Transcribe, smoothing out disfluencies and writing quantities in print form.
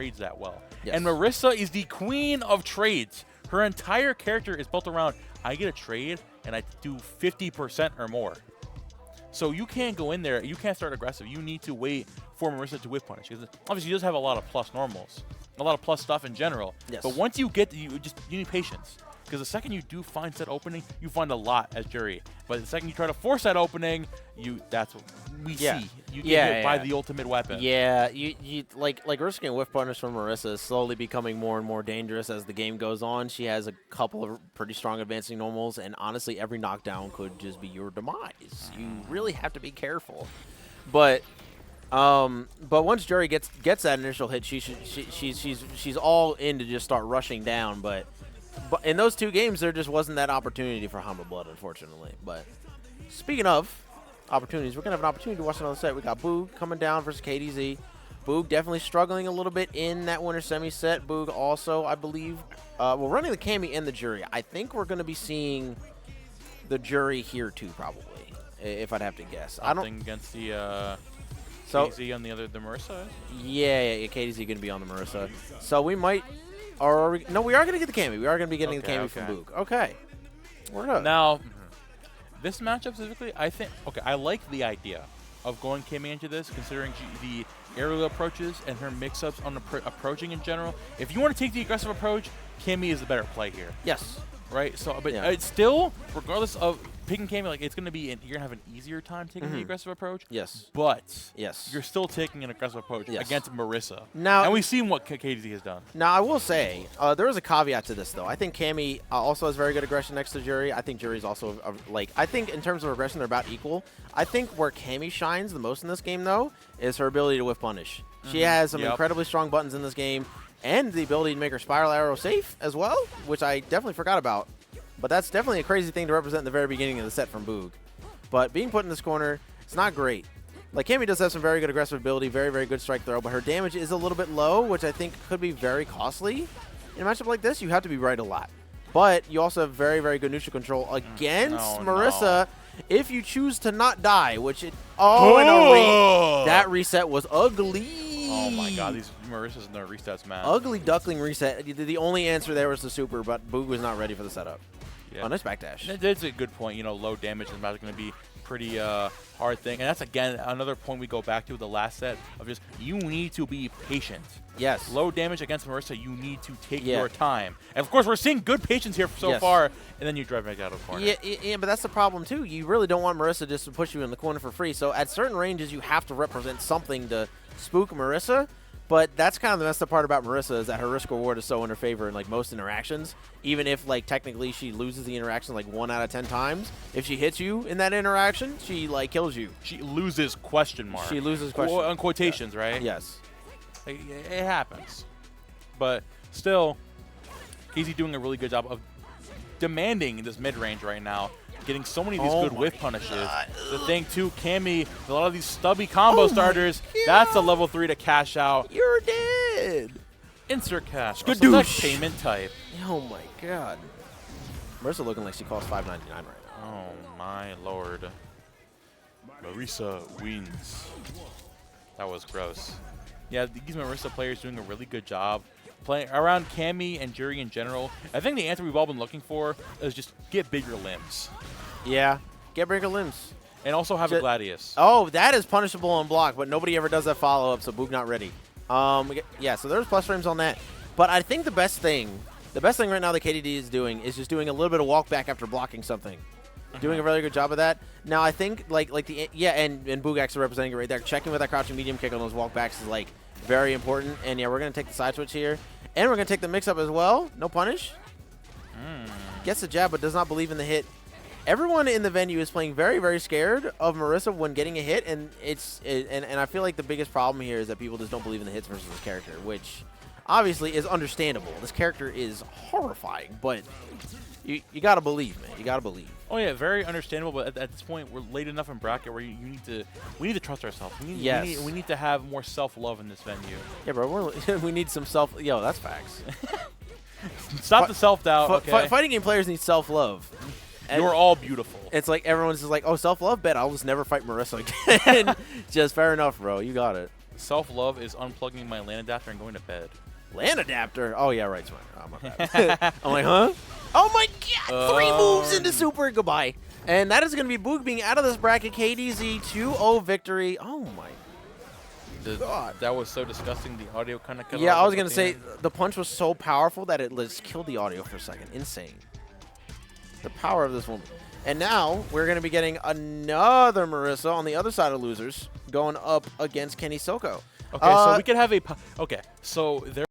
trades that well. Yes. And Marissa is the queen of trades. Her entire character is built around, I get a trade, and I do 50% or more. So you can't go in there. You can't start aggressive. You need to wait for Marissa to whip punish. Because obviously, she does have a lot of plus normals, a lot of plus stuff in general. Yes. But once you get, you need patience. Because the second you do find that opening, you find a lot as Jury. But the second you try to force that opening, that's what we see. You get hit by the ultimate weapon. Yeah, you like risking a whiff punish from Marissa is slowly becoming more and more dangerous as the game goes on. She has a couple of pretty strong advancing normals, and honestly, every knockdown could just be your demise. You really have to be careful. But once Jury gets that initial hit, she's all in to just start rushing down. But in those two games, there just wasn't that opportunity for Humble Blood, unfortunately. But speaking of opportunities, we're going to have an opportunity to watch another set. We got Boog coming down versus KDZ. Boog definitely struggling a little bit in that winter semi set. Boog also, I believe, running the Cammy and the Jury. I think we're going to be seeing the Jury here too, probably, if I'd have to guess. Something against the KDZ on the Marissa? Yeah, KDZ going to be on the Marissa. So we might... No, we are going to get the Cammy. We are going to be getting the Cammy from Boog. Okay. Word up. Now, this matchup specifically, I think, I like the idea of going Cammy into this, considering the aerial approaches and her mix-ups on approaching in general. If you want to take the aggressive approach, Cammy is the better play here. Yes. Right? So, but it's still, regardless of picking Cammy, like, it's going to be, you're going to have an easier time taking the aggressive approach. Yes. But yes, you're still taking an aggressive approach against Marissa. Now, and we've seen what KDZ has done. Now, I will say, there is a caveat to this, though. I think Cammy also has very good aggression next to Jury. I think Jury's also, I think in terms of aggression, they're about equal. I think where Cammy shines the most in this game, though, is her ability to whiff punish. She has some incredibly strong buttons in this game, and the ability to make her spiral arrow safe as well, which I definitely forgot about. But that's definitely a crazy thing to represent in the very beginning of the set from Boog. But being put in this corner, it's not great. Like, Cammy does have some very good aggressive ability, very, very good strike throw, but her damage is a little bit low, which I think could be very costly. In a matchup like this, you have to be right a lot. But you also have very, very good neutral control against Marissa if you choose to not die, which it... that reset was ugly. Oh my god, these Marissa's and their resets, man. Ugly duckling reset. The only answer there was the super, but Boog was not ready for the setup. Yeah. Oh, nice backdash. That's a good point. You know, low damage is going to be pretty hard thing. And that's, again, another point we go back to the last set of just you need to be patient. Yes. Low damage against Marissa, you need to take your time. And, of course, we're seeing good patience here so far, and then you drive back out of the corner. Yeah, but that's the problem, too. You really don't want Marissa just to push you in the corner for free. So at certain ranges, you have to represent something to spook Marissa. But that's kind of the messed up part about Marissa is that her risk reward is so in her favor in, like, most interactions. Even if, like, technically she loses the interaction, like, 1 out of 10 times. If she hits you in that interaction, she, like, kills you. She loses question mark. She loses question. On quotations, right? Yes. Like, it happens. But still, KDZ doing a really good job of demanding this mid-range right now. Getting so many of these good whiff punishes. The thing, too, Cammy, a lot of these stubby combo starters, that's a level 3 to cash out. You're dead. Insert cash. Skadoosh. Payment type. Oh, my God. Marissa looking like she costs $5.99 right now. Oh, my Lord. Marissa wins. That was gross. Yeah, these Marissa players doing a really good job. Playing around Cammy and Jury in general. I think the answer we've all been looking for is just get bigger limbs. Yeah, get bigger limbs. And also have a Gladius. Oh, that is punishable on block, but nobody ever does that follow-up, so Boog not ready. Yeah, so there's plus frames on that. But I think the best thing right now that KDZ is doing is just doing a little bit of walk back after blocking something. Doing a really good job of that. Now, I think, and Boog actually representing it right there. Checking with that crouching medium kick on those walk backs is, like, very important. And, yeah, we're going to take the side switch here. And we're going to take the mix-up as well. No punish. Gets the jab, but does not believe in the hit. Everyone in the venue is playing very, very scared of Marissa when getting a hit. And and I feel like the biggest problem here is that people just don't believe in the hits versus this character, which obviously is understandable. This character is horrifying, but you got to believe, man. You got to believe. Oh, yeah, very understandable, but at this point, we're late enough in bracket where we need to trust ourselves. We need to have more self-love in this venue. Yeah, bro, we need some self... Yo, that's facts. Stop the self-doubt, okay? Fighting game players need self-love. You're all beautiful. It's like everyone's just like, oh, self-love? Bet I'll just never fight Marissa again. Just fair enough, bro. You got it. Self-love is unplugging my LAN adapter and going to bed. LAN adapter? Oh, yeah, right. Sorry. Oh, my bad. I'm like, huh? Oh, my God. 3 moves into super. Goodbye. And that is going to be Boog being out of this bracket. KDZ 2-0 victory. Oh, my God. That was so disgusting. The audio kind of cut Yeah, off I was going to at the say, end. the punch was so powerful that it just killed the audio for a second. Insane. The power of this woman. And now we're going to be getting another Marissa on the other side of losers going up against Kenny Soko. Okay, so we could have a... Okay, so there...